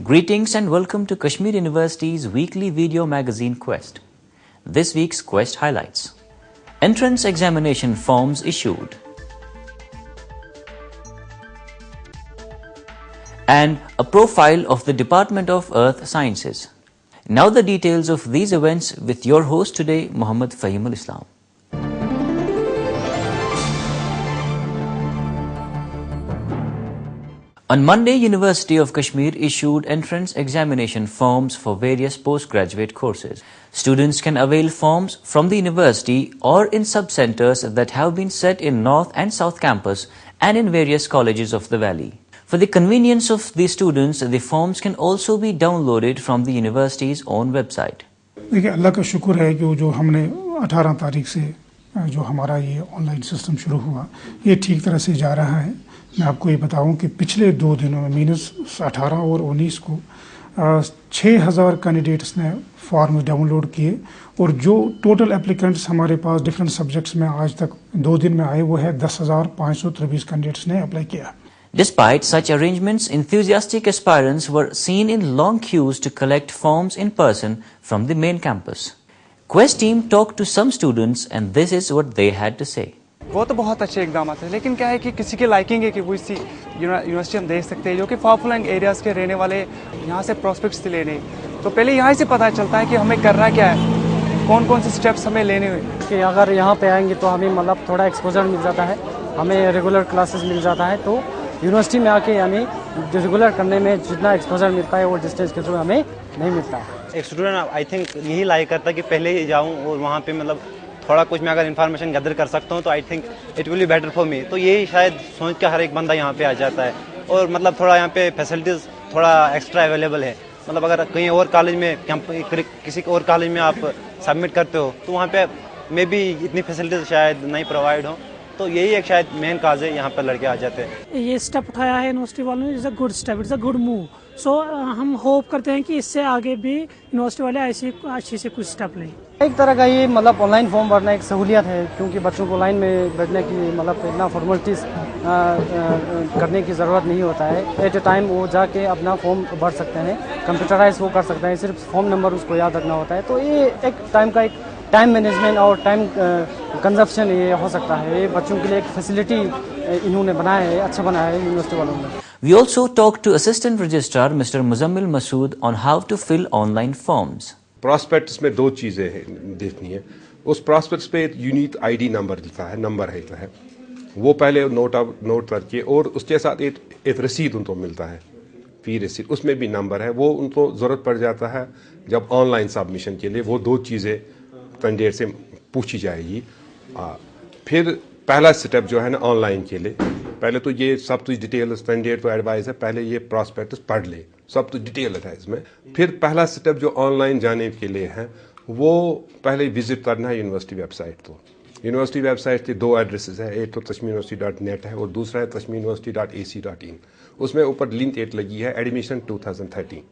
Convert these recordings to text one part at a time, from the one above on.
Greetings and welcome to Kashmir University's weekly video magazine Quest. This week's Quest highlights: entrance examination forms issued, and a profile of the Department of Earth Sciences. Now the details of these events with your host today, Muhammad Fahimul Islam. On Monday, University of Kashmir issued entrance examination forms for various postgraduate courses. Students can avail forms from the university or in sub-centers that have been set in North and South Campus and in various colleges of the Valley. For the convenience of the students, the forms can also be downloaded from the university's own website. देखिए अल्लाह का शुक्र है कि जो हमने 18 तारीख से जो हमारा ये ऑनलाइन सिस्टम शुरू हुआ ये ठीक तरह से जा रहा है। मैं आपको ये बताऊं कि पिछले 2 दिनों में मीनस 18 और 19 को 6000 कैंडिडेट्स ने फॉर्म डाउनलोड किए और जो टोटल एप्लीकेंट्स हमारे पास डिफरेंट सब्जेक्ट्स में आज तक 2 दिन में आए वो है 10,523 कैंडिडेट्स ने अप्लाई किया। Despite such arrangements, enthusiastic aspirants were seen in long queues to collect forms in person from the main campus. Quest team talked to some students and this is what they had to say. वो तो बहुत अच्छे इकदाम है, लेकिन क्या है कि किसी की लाइकिंग है कि वो इसी यूनिवर्सिटी हम देख सकते हैं जो कि फार-फ्लंग एरियाज़ के रहने वाले यहाँ से प्रॉस्पेक्ट्स लेने, तो पहले यहाँ से पता चलता है कि हमें करना क्या है, कौन कौन से स्टेप्स हमें लेने हुए कि अगर यहाँ पे आएंगे तो हमें मतलब थोड़ा एक्सपोजर मिल जाता है, हमें रेगुलर क्लासेस मिल जाता है, तो यूनिवर्सिटी में आके हमें रेगुलर करने में जितना एक्सपोजर मिलता है वो डिस्टेंस के थ्रू हमें नहीं मिलता। एक स्टूडेंट आई थिंक यही लाइक करता है कि पहले ही जाऊँ और वहाँ पे मतलब थोड़ा कुछ मैं अगर इन्फॉर्मेशन गैदर कर सकता हूँ तो I think it will be better for me. तो यही शायद सोच के हर एक बंदा यहाँ पे आ जाता है और मतलब थोड़ा यहाँ पे फैसिलिटीज़ थोड़ा एक्स्ट्रा अवेलेबल है। मतलब अगर कहीं और कॉलेज में किसी और कॉलेज में आप सबमिट करते हो तो वहाँ पे मे बी इतनी फैसिलिटीज़ शायद नहीं प्रोवाइड हो, तो यही एक शायद मेन काज है यहाँ पर लड़के आ जाते हैं। ये स्टेप उठाया है यूनिवर्सिटी वालों ने, it's a good step, it's a good move. So हम होप करते हैं कि इससे आगे भी यूनिवर्सिटी वाले ऐसे अच्छे से कुछ स्टेप लें। एक तरह का ये मतलब ऑनलाइन फॉर्म भरना एक सहूलियत है क्योंकि बच्चों को लाइन में बैठने की मतलब इतना फॉर्मेलिटीज़ करने की ज़रूरत नहीं होता है। एट ए टाइम वो जाके अपना फॉर्म भर सकते हैं, कंप्यूटराइज वो कर सकते हैं, सिर्फ फॉर्म नंबर उसको याद रखना होता है। तो ये एक टाइम मैनेजमेंट और टाइम कंजप्शन ये हो सकता है। ये बच्चों के लिए एक फैसिलिटी इन्होंने बनाया है, अच्छा बनाया है यूनिवर्सिटी वालों ने। We also talked to Assistant Registrar Mr. Muzammil Masood on how to fill online forms. Prospects में 2 चीज़ें देखनी है। उस प्रॉस्पेक्ट्स पे यूनिक आईडी नंबर लिखा है, नंबर है वो पहले नोट करके और उसके साथ एक रसीद उनको मिलता है, फी रसीद, उसमें भी नंबर है, वो उनको ज़रूरत पड़ जाता है जब ऑनलाइन सबमिशन के लिए। वो 2 चीज़ें कैंडिडेट से पूछी जाएगी। फिर पहला स्टेप जो है ना ऑनलाइन के लिए, पहले तो ये सब कुछ डिटेल कैंडिडेट को एडवाइस है पहले ये प्रॉस्पेक्टस पढ़ ले, सब कुछ डिटेल है इसमें। फिर पहला स्टेप जो ऑनलाइन जाने के लिए है वो पहले विजिट करना है यूनिवर्सिटी वेबसाइट को। यूनिवर्सिटी वेबसाइट के 2 एड्रेसेस है, एक तो kashmiruniversity.net है और दूसरा है kashmiruniversity.ac.in। उसमें ऊपर लिंक एक लगी है एडमिशन 2013।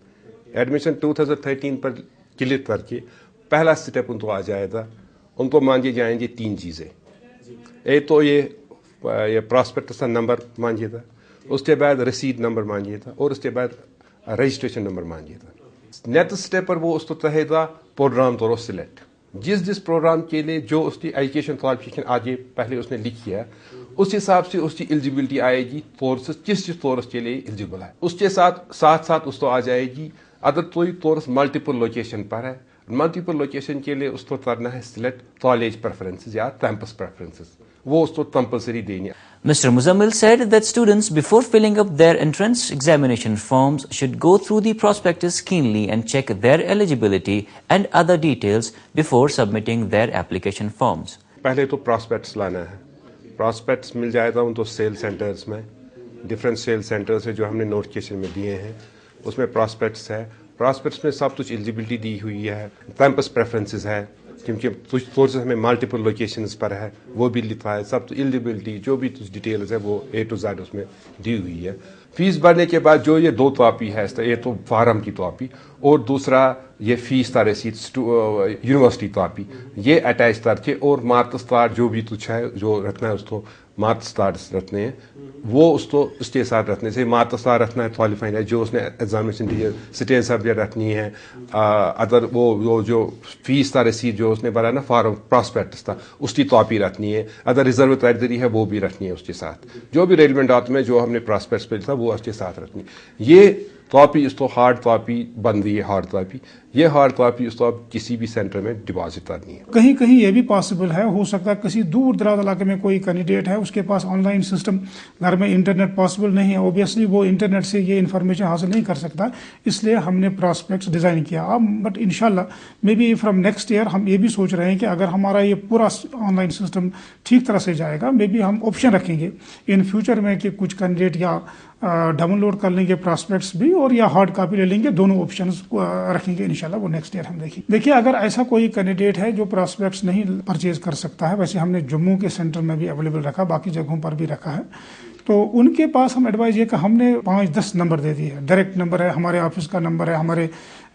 एडमिशन 2013 पर क्लिक करके पहला स्टेप उनको आ जाएगा। उनको मांगी जाएंगी 3 चीज़ें। एक तो ये प्रॉस्पेक्टस का नंबर मांगिएगा, उसके बाद रसीद नंबर मांगिएगा और उसके बाद रजिस्ट्रेशन नंबर मांगिएगा। नेक्स्ट स्टेप पर वो उसको चाहेगा प्रोग्राम तो सिलेक्ट, जिस प्रोग्राम के लिए जो उसकी एजुकेशन क्वालिफिकेशन आगे पहले उसने लिखी है उस हिसाब से उसकी एलिजिबिलिटी आएगी कोर्स किस कोर्स के लिए एलिजिबल है। उसके साथ साथ उसको आ जाएगी अगर कोई कोर्स मल्टीपल लोकेशन पर है, मल्टीपल लोकेशन के लिए उसको करना है सिलेक्ट कॉलेज प्रेफरेंसेस या कैंपस प्रेफरेंसेस, वो उसको कंपलसरी देनी है। Mr. Muzammil said that students, before filling up their entrance examination forms, should go through the prospectus keenly and check their eligibility and other details before submitting their application forms. पहले तो prospects लाना है, prospects मिल जाएगा उनको cell centres में, different cell centres है जो हमने नोटिफिकेशन में दिए हैं, उसमें प्रॉस्पेक्ट्स है, प्रॉस्पेक्ट्स में सब कुछ एलिजिबिलिटी दी हुई है, कैंपस प्रेफरेंसेस है क्योंकि कुछ कोर्सेज हमें मल्टीपल लोकेशंस पर है वो भी लिखा है, सब एलिजिबिलिटी जो भी कुछ डिटेल्स है वो A to Z उसमें दी हुई है। फीस भरने के बाद जो ये 2 कॉपी है, ये तो फार्म की कॉपी और दूसरा ये फीस का रसीद यूनिवर्सिटी कॉपी, ये अटैच करके और मार्क्स कार्ड जो भी कुछ है जो रखना है उसको मार्क्स कार्ड रखने हैं, वो उसको उसके साथ रखने से मार्क्स कार्ड रखना है क्वालिफाइड है जो उसने एग्जामिनेशन दी है, स्टेज सब्जेक्ट रखनी है, अदर वो जो फीस का रसीद जो उसने भरा ना फॉर्म प्रॉस्पेक्टस था उसकी कॉपी रखनी है, अदर रिजर्व क्राइटेरी है वो भी रखनी है उसके साथ, जो भी रेलिवेंट डॉक्यूमेंट जो हमने प्रॉस्पेक्टस पे था वो उसके साथ रखनी है। ये कॉपी उसको हार्ड कॉपी बन रही है, हार्ड कॉपी, ये हार्ड कॉपी उसको आप किसी भी सेंटर में डिपॉजिट करनी है। कहीं कहीं ये भी पॉसिबल है, हो सकता है किसी दूर दराज इलाके में कोई कैंडिडेट है उसके पास ऑनलाइन सिस्टम घर में इंटरनेट पॉसिबल नहीं है, ओबियसली वो इंटरनेट से ये इन्फॉर्मेशन हासिल नहीं कर सकता, इसलिए हमने प्रॉस्पेक्ट्स डिज़ाइन किया। अब बट इंशाल्लाह may be from next year हम ये भी सोच रहे हैं कि अगर हमारा ये पूरा ऑनलाइन सिस्टम ठीक तरह से जाएगा, मे बी हम ऑप्शन रखेंगे इन फ्यूचर में कि कुछ कैंडिडेट या डाउनलोड कर लेंगे प्रॉस्पेक्ट्स भी और या हार्ड कॉपी ले लेंगे, दोनों ऑप्शंस रखेंगे इंशाल्लाह, वो नेक्स्ट ईयर हम देखेंगे। देखिए अगर ऐसा कोई कैंडिडेट है जो प्रॉस्पेक्ट्स नहीं परचेज कर सकता है, वैसे हमने जम्मू के सेंटर में भी अवेलेबल रखा, बाकी जगहों पर भी रखा है, तो उनके पास हम एडवाइस ये कि हमने 5-10 नंबर दे दिए हैं, डायरेक्ट नंबर है, हमारे ऑफिस का नंबर है, हमारे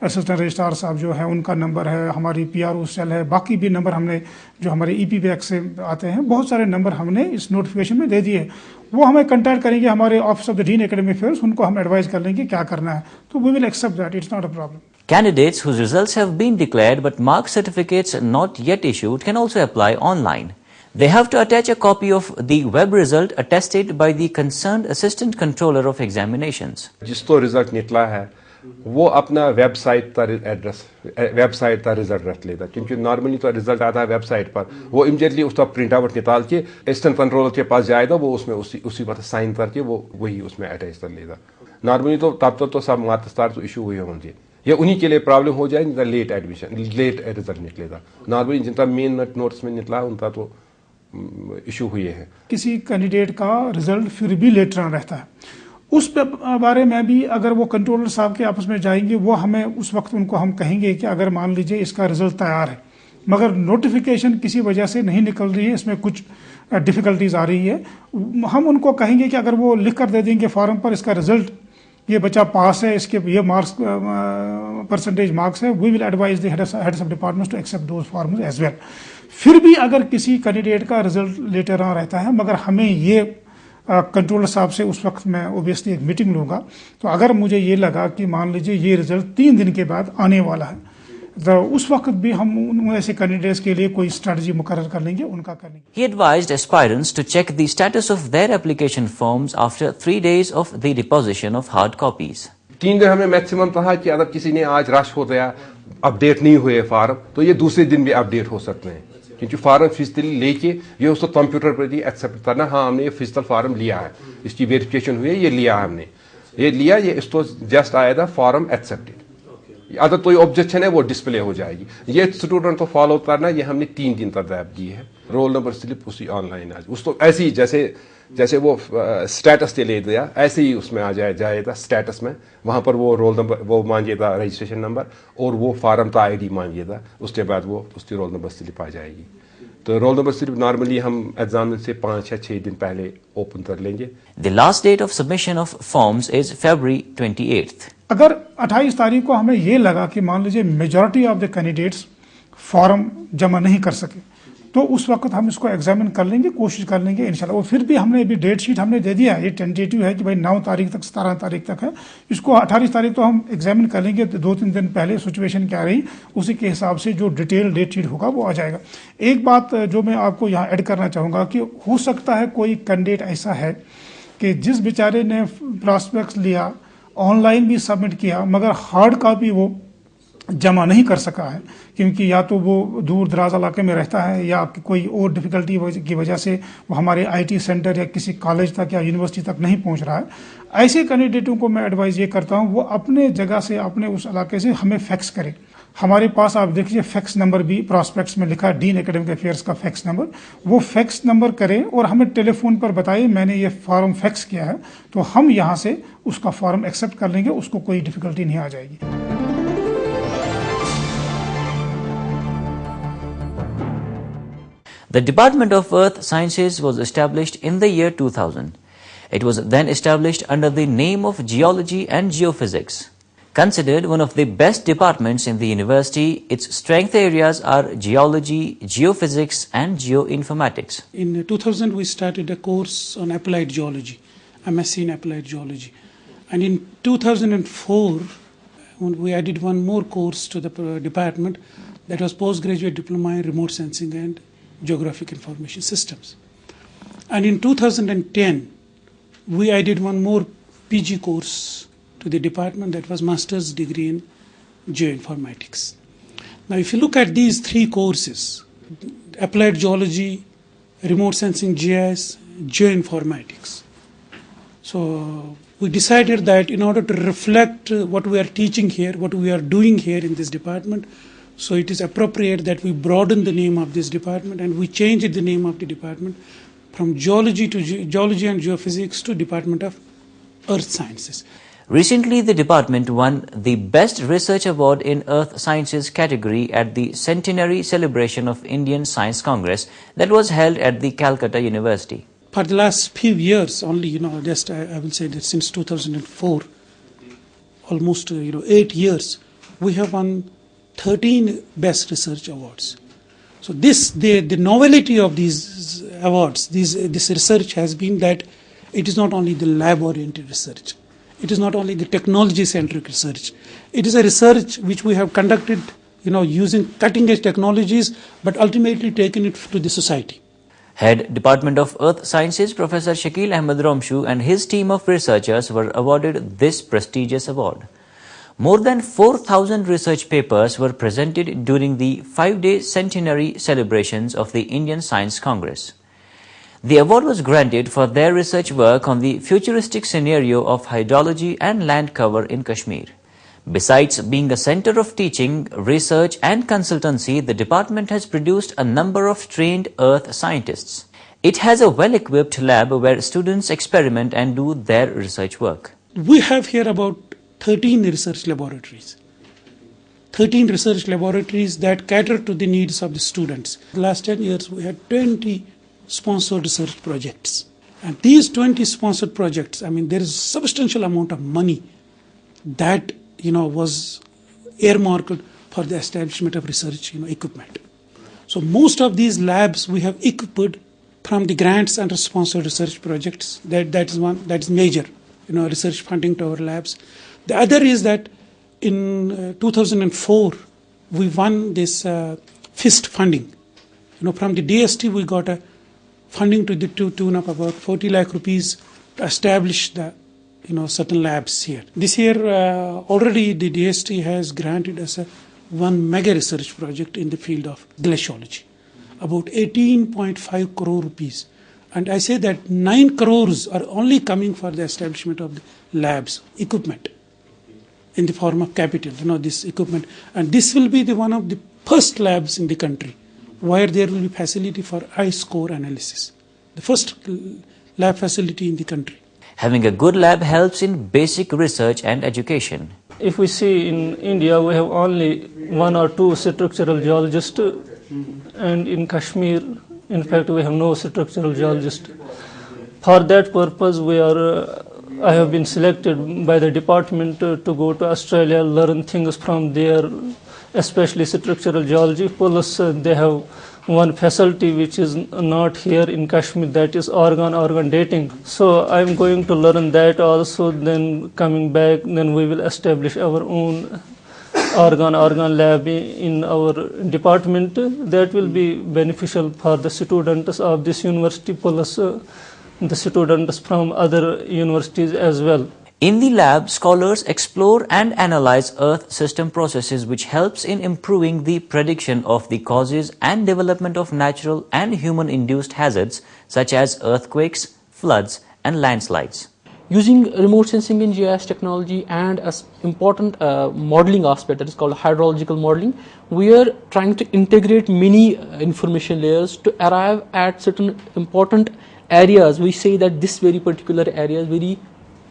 असिस्टेंट रजिस्ट्रार साहब जो है उनका नंबर है, हमारी PRO सेल है, बाकी भी नंबर हमने जो हमारे EP बैग से आते हैं बहुत सारे नंबर हमने इस नोटिफिकेशन में दे दिए, वो हमें कंटैक्ट करेंगे हमारे office of the dean academic affairs, उनको हम एडवाइस कर लेंगे क्या करना है, तो we will accept that, it's not a problem. Candidates whose results have been declared but mark certificates not yet issued can also apply online. They have to attach a copy of the web result attested by the concerned Assistant Controller of Examinations. जिसको result निकला है वो अपना website का address, website का result रख लेता, क्योंकि नॉर्मली तो रिजल्ट आता है वेबसाइट पर, वो इमीडिएटली उसका प्रिंट आउट निकाल के असिस्टेंट कंट्रोलर के पास जाएगा, वो उसमें उसी वक्त साइन करके वो वही उसमें अटैच कर लेगा। नॉर्मली तो तब तक तो सब मार्क्स तो इशू हुए होंगे, ये उन्हीं के लिए प्रॉब्लम हो जाए जिनका लेट एडमिशन लेट रिजल्ट निकलेगा, नॉर्मली जिनका मेन नोट्स में निकला उनका तो इशू हुए हैं। किसी कैंडिडेट का रिजल्ट फिर भी लेट रन रहता है, उस बारे में भी अगर वो कंट्रोलर साहब के आपस में जाएंगे, वो हमें उस वक्त उनको हम कहेंगे कि अगर मान लीजिए इसका रिजल्ट तैयार है मगर नोटिफिकेशन किसी वजह से नहीं निकल रही है, इसमें कुछ डिफ़िकल्टीज आ रही है, हम उनको कहेंगे कि अगर वो लिख कर दे देंगे फॉर्म पर इसका रिजल्ट ये बच्चा पास है, इसके ये मार्क्स परसेंटेज मार्क्स है, we will advise the heads of departments to accept those forms as well. फिर भी अगर किसी कैंडिडेट का रिजल्ट लेटर आ रहता है मगर हमें ये कंट्रोलर साहब से उस वक्त मैं ओबियसली एक मीटिंग लूँगा, तो अगर मुझे ये लगा कि मान लीजिए ये रिजल्ट 3 दिन के बाद आने वाला है, तो उस वक्त भी हम ऐसे कैंडिडेट्स के लिए कोई स्ट्रेटजी मुकर्रर कर लेंगे, उनका कर लेंगे। He advised aspirants to check the status of their application forms after 3 days of the deposition of hard copies. 3 दिन हमें मैक्सिमम कहा कि अगर किसी ने आज रश हो गया, अपडेट नहीं हुए फार्म, तो ये दूसरे दिन भी अपडेट हो सकते हैं, क्योंकि फार्म फिजिकली लेके ये उसको कंप्यूटर पर ही एक्सेप्ट करना, हाँ हमने ये फिजिकल फार्म लिया है, इसकी वेरिफिकेशन हुई है, ये लिया हमने, ये लिया, ये इसको जस्ट आया था फॉर्म एक्सेप्टेड, अगर कोई ऑब्जेक्शन है वो डिस्प्ले हो जाएगी। ये स्टूडेंट को फॉलो करना, ये हमने 3 दिन तक ऐप की है, रोल नंबर स्लिप उसी ऑनलाइन आज उसको ऐसे ही जैसे वो स्टेटस के ले दिया ऐसे ही उसमें आ जाएगा स्टेटस में, वहाँ पर वो रोल नंबर वो मांगेगा, रजिस्ट्रेशन नंबर और वो फार्म का ID मांगेगा, उसके बाद वो उसकी रोल नंबर स्लिप आ जाएगी। तो रोल नंबर स्लिप नॉर्मली हम एग्जाम से 5 या 6 दिन पहले ओपन कर लेंगे। The last date of submission of forms is February 28th. अगर 28 तारीख को हमें ये लगा कि मान लीजिए majority of the candidates form जमा नहीं कर सके, तो उस वक्त हम इसको एग्जामिन कर लेंगे, कोशिश कर लेंगे इंशाल्लाह। और फिर भी हमने अभी डेट शीट हमने दे दिया है, ये टेंटेटिव है कि भाई 9 तारीख तक 17 तारीख तक है, इसको 18 तारीख तो हम एग्जामिन कर लेंगे। 2-3 दिन पहले सिचुएशन क्या रही उसी के हिसाब से जो डिटेल डेट शीट होगा वो आ जाएगा। एक बात जो मैं आपको यहाँ ऐड करना चाहूँगा कि हो सकता है कोई कैंडिडेट ऐसा है कि जिस बेचारे ने प्रॉस्पेक्ट्स लिया, ऑनलाइन भी सबमिट किया, मगर हार्ड कॉपी वो जमा नहीं कर सका है, क्योंकि या तो वो दूर दराज इलाके में रहता है या कोई और डिफ़िकल्टी की वजह से वो हमारे आईटी सेंटर या किसी कॉलेज तक या यूनिवर्सिटी तक नहीं पहुंच रहा है। ऐसे कैंडिडेटों को मैं एडवाइस ये करता हूँ वो अपने जगह से, अपने उस इलाके से हमें फैक्स करें। हमारे पास आप देखिए फैक्स नंबर भी प्रॉस्पेक्ट्स में लिखा है, डीन एकेडमिक अफेयर्स का फैक्स नंबर, वो फैक्स नंबर करें और हमें टेलीफोन पर बताइए मैंने ये फॉर्म फैक्स किया है, तो हम यहाँ से उसका फॉर्म एक्सेप्ट कर लेंगे, उसको कोई डिफ़िकल्टी नहीं आ जाएगी। The Department of Earth Sciences was established in the year 2000. It was then established under the name of Geology and Geophysics. Considered one of the best departments in the university, its strength areas are geology, geophysics and geoinformatics. In 2000 we started a course on applied geology, MSc in applied geology. And in 2004 we added one more course to the department, that was postgraduate diploma in remote sensing and geographic information systems. And in 2010 we added one more PG course to the department, that was master's degree in geoinformatics. Now if you look at these three courses, applied geology, remote sensing GIS, geoinformatics, so we decided that in order to reflect what we are teaching here, what we are doing here in this department, so it is appropriate that we broaden the name of this department, and we changed the name of the department from geology to geology and geophysics to Department of Earth Sciences. Recently, the department won the Best Research Award in Earth Sciences category at the centenary celebration of Indian Science Congress that was held at the Calcutta University. For the last few years only, just I will say that since 2004, almost 8 years, we have won 13 Best Research Awards. So the novelty of these awards, this research has been that it is not only the lab-oriented research, it is not only the technology-centric research, it is a research which we have conducted, using cutting-edge technologies, but ultimately taken it to the society. Head Department of Earth Sciences Professor Shakil Ahmed Romshu and his team of researchers were awarded this prestigious award. More than 4,000 research papers were presented during the 5-day centenary celebrations of the Indian Science Congress. The award was granted for their research work on the futuristic scenario of hydrology and land cover in Kashmir. Besides being a center of teaching, research and consultancy, the department has produced a number of trained earth scientists. It has a well-equipped lab where students experiment and do their research work. We have here about 13 research laboratories. 13 research laboratories that cater to the needs of the students. The last 10 years we had 20 sponsored research projects. And these 20 sponsored projects, there is a substantial amount of money that was earmarked for the establishment of research equipment. So most of these labs we have equipped from the grants under sponsored research projects. That is major, research funding to our labs. The other is that in 2004 we won this FIST funding. From the DST we got a funding to the tune of about 40 lakh rupees to establish the certain labs here. This year already the DST has granted us one mega research project in the field of glaciology, about 18.5 crore rupees. And I say that 9 crores are only coming for the establishment of the labs, equipment, in the form of capital, this equipment. And this will be one of the first labs in the country where there will be facility for ice core analysis. The first lab facility in the country. Having a good lab helps in basic research and education. If we see in India, we have only 1 or 2 structural geologists, and in Kashmir, in fact, we have no structural geologist. For that purpose, I have been selected by the department to go to Australia, learn things from there, especially structural geology. Plus, they have one facility which is not here in Kashmir, that is organ dating. So I'm going to learn that also. Then coming back, then we will establish our own organ lab in our department. That will be beneficial for the students of this university plus the students from other universities as well. In the lab, scholars explore and analyze Earth system processes, which helps in improving the prediction of the causes and development of natural and human-induced hazards such as earthquakes, floods and landslides. Using remote sensing and GIS technology and an important modeling aspect that is called hydrological modeling, we are trying to integrate many information layers to arrive at certain important areas. We say that this very particular area is very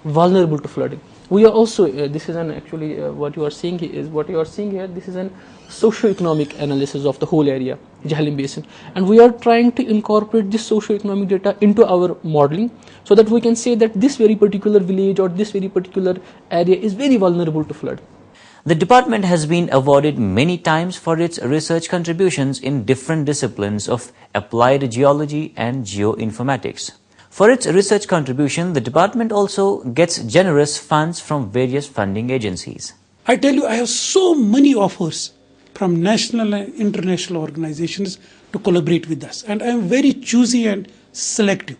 vulnerable to flooding. We are also, this is an actually what you are seeing here, this is an socio-economic analysis of the whole area, Jhelum Basin, and we are trying to incorporate this socio-economic data into our modeling so that we can say that this very particular village or this very particular area is very vulnerable to flood. The department has been awarded many times for its research contributions in different disciplines of applied geology and geoinformatics. For its research contribution, the department also gets generous funds from various funding agencies. I tell you, I have so many offers from national and international organizations to collaborate with us. And I am very choosy and selective.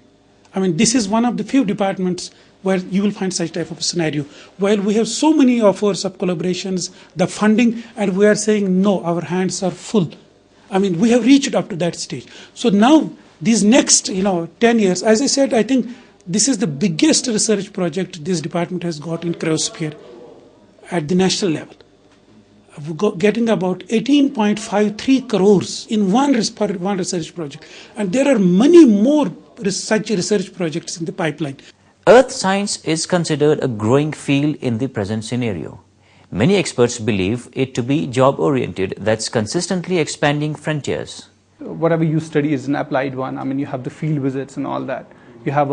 I mean, this is one of the few departments where you will find such type of a scenario. While we have so many offers of collaborations, the funding, and we are saying, no, our hands are full. I mean, we have reached up to that stage. So now, these next 10 years, as I said, I think this is the biggest research project this department has got in cryosphere at the national level. We're getting about 18.53 crores in one research project. And there are many more such research projects in the pipeline. Earth science is considered a growing field in the present scenario. Many experts believe it to be job-oriented that's consistently expanding frontiers. Whatever you study is an applied one. I mean, you have the field visits and all that. You have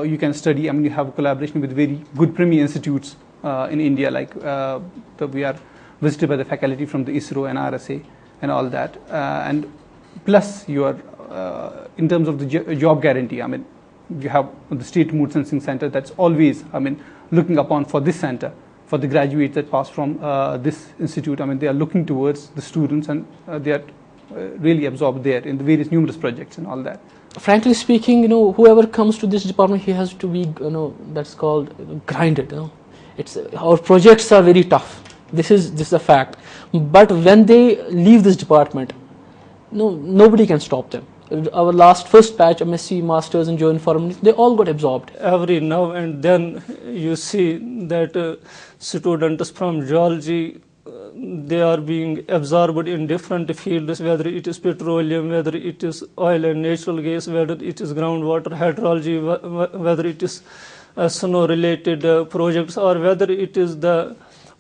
you can study. I mean, you have a collaboration with very good premier institutes in India. Like we are visited by the faculty from the ISRO and RSA and all that. And plus, you are in terms of the job guarantee. I mean, you have the State Mood Sensing Center that's always, I mean, looking upon for this center, for the graduates that pass from this institute. I mean, they are looking towards the students and they are really absorbed there in the various numerous projects and all that. Frankly speaking, whoever comes to this department, he has to be, that's called grinded. It's our projects are very tough. This is a fact. But when they leave this department, nobody can stop them. Our first batch, MSc, Masters in Geoinformatics, they all got absorbed. Every now and then you see that students from geology, they are being absorbed in different fields, whether it is petroleum, whether it is oil and natural gas, whether it is groundwater hydrology, whether it is snow-related projects, or whether it is the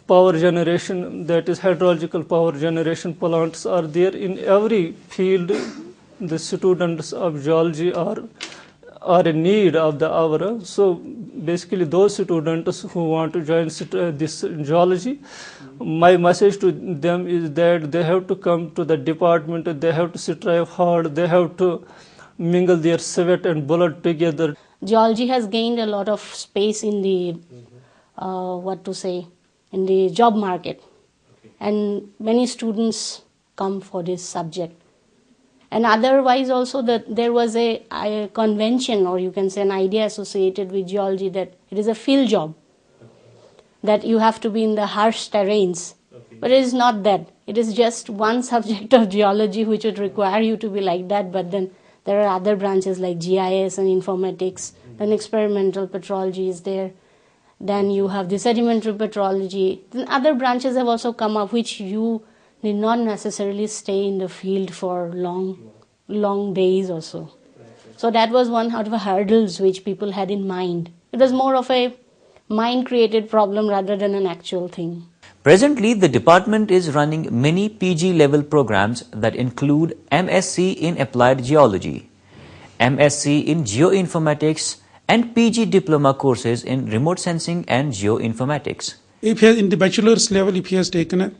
power generation, that is hydrological power generation plants are there. In every field, the students of geology are in need of the hour. So basically those students who want to join this geology, my message to them is that they have to come to the department, they have to strive hard, they have to mingle their sweat and blood together. Geology has gained a lot of space in the, in the job market. And many students come for this subject. And otherwise also there was a convention, or you can say an idea associated with geology, that it is a field job, that you have to be in the harsh terrains. But it is not that. It is just one subject of geology which would require you to be like that, but then there are other branches like GIS and informatics, then experimental petrology is there, then you have the sedimentary petrology, then other branches have also come up which you need not necessarily stay in the field for long days or so. So that was one out of the hurdles which people had in mind. It was more of a mind-created problem rather than an actual thing. Presently, the department is running many PG level programs that include MSc in Applied Geology, MSc in Geoinformatics, and PG diploma courses in Remote Sensing and Geoinformatics. If he has, in the bachelor's level, if he has taken a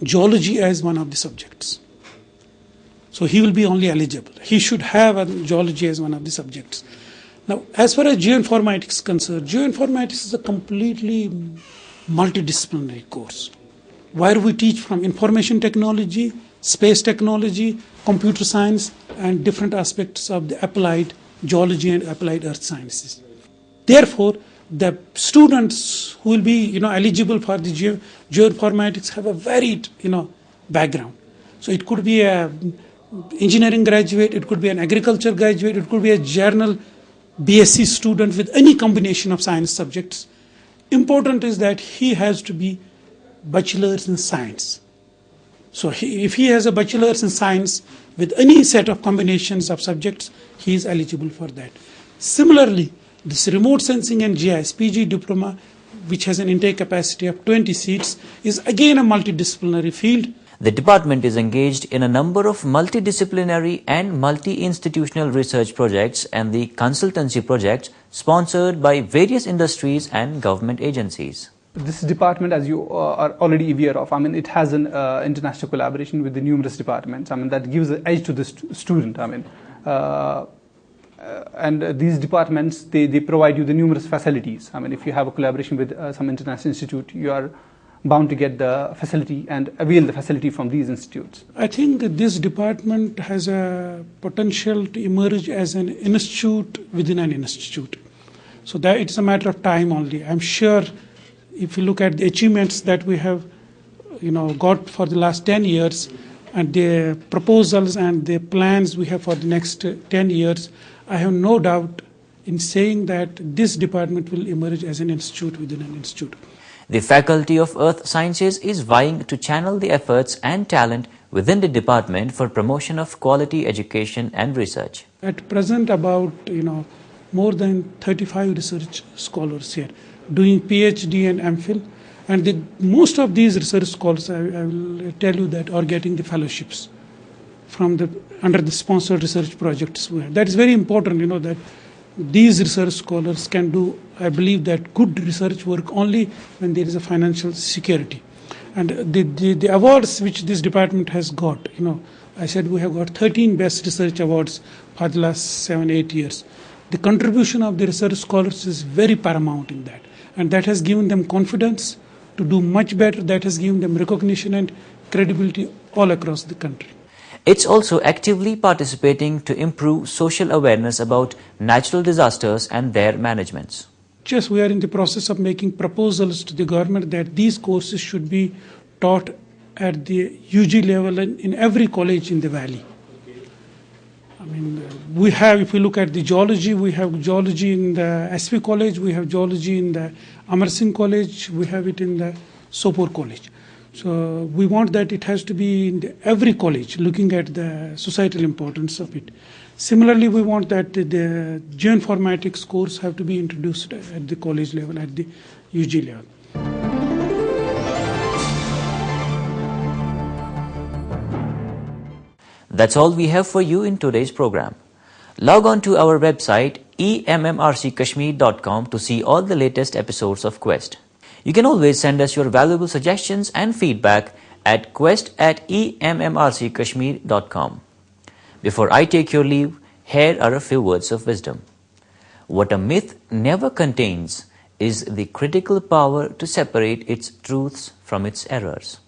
geology as one of the subjects, So he will be only eligible. He should have geology as one of the subjects. Now, as far as geoinformatics is concerned, geoinformatics is a completely multidisciplinary course where we teach from information technology, space technology, computer science, and different aspects of the applied geology and applied earth sciences. Therefore, the students who will be eligible for the geoinformatics have a varied background. So it could be a engineering graduate, it could be an agriculture graduate, it could be a journal BSc student with any combination of science subjects. Important is that he has to be bachelor's in science. So if he has a bachelor's in science with any set of combinations of subjects, he is eligible for that. Similarly, this remote sensing and GIS PG diploma, which has an intake capacity of 20 seats, is again a multidisciplinary field. The department is engaged in a number of multidisciplinary and multi-institutional research projects and the consultancy projects sponsored by various industries and government agencies. This department, as you are already aware of, it has an international collaboration with the numerous departments. That gives an edge to the student. And these departments, they provide you the numerous facilities. If you have a collaboration with some international institute, you are bound to get the facility and avail the facility from these institutes. I think that this department has a potential to emerge as an institute within an institute. So that it's a matter of time only. I'm sure if you look at the achievements that we have got for the last 10 years and the proposals and the plans we have for the next 10 years, I have no doubt in saying that this department will emerge as an institute within an institute. The Faculty of Earth Sciences is vying to channel the efforts and talent within the department for promotion of quality education and research. At present, about more than 35 research scholars here doing PhD and MPhil, and most of these research scholars, I will tell you that, are getting the fellowships from under the sponsored research projects. That is very important, that these research scholars can do, I believe, that good research work only when there is a financial security. And the awards which this department has got, I said we have got 13 best research awards for the last 7-8 years. The contribution of the research scholars is very paramount in that. And that has given them confidence to do much better. That has given them recognition and credibility all across the country. It's also actively participating to improve social awareness about natural disasters and their managements. Just we are in the process of making proposals to the government that these courses should be taught at the UG level in every college in the valley. We have, if we look at the geology, we have geology in the SV College, we have geology in the Amar Singh College, we have it in the Sopore College. So we want that it has to be in every college, looking at the societal importance of it. Similarly, we want that the geoinformatics course have to be introduced at the college level, at the UG level. That's all we have for you in today's program. Log on to our website emmrckashmir.com to see all the latest episodes of Quest. You can always send us your valuable suggestions and feedback at quest@emmrckashmir.com. Before I take your leave, here are a few words of wisdom. What a myth never contains is the critical power to separate its truths from its errors.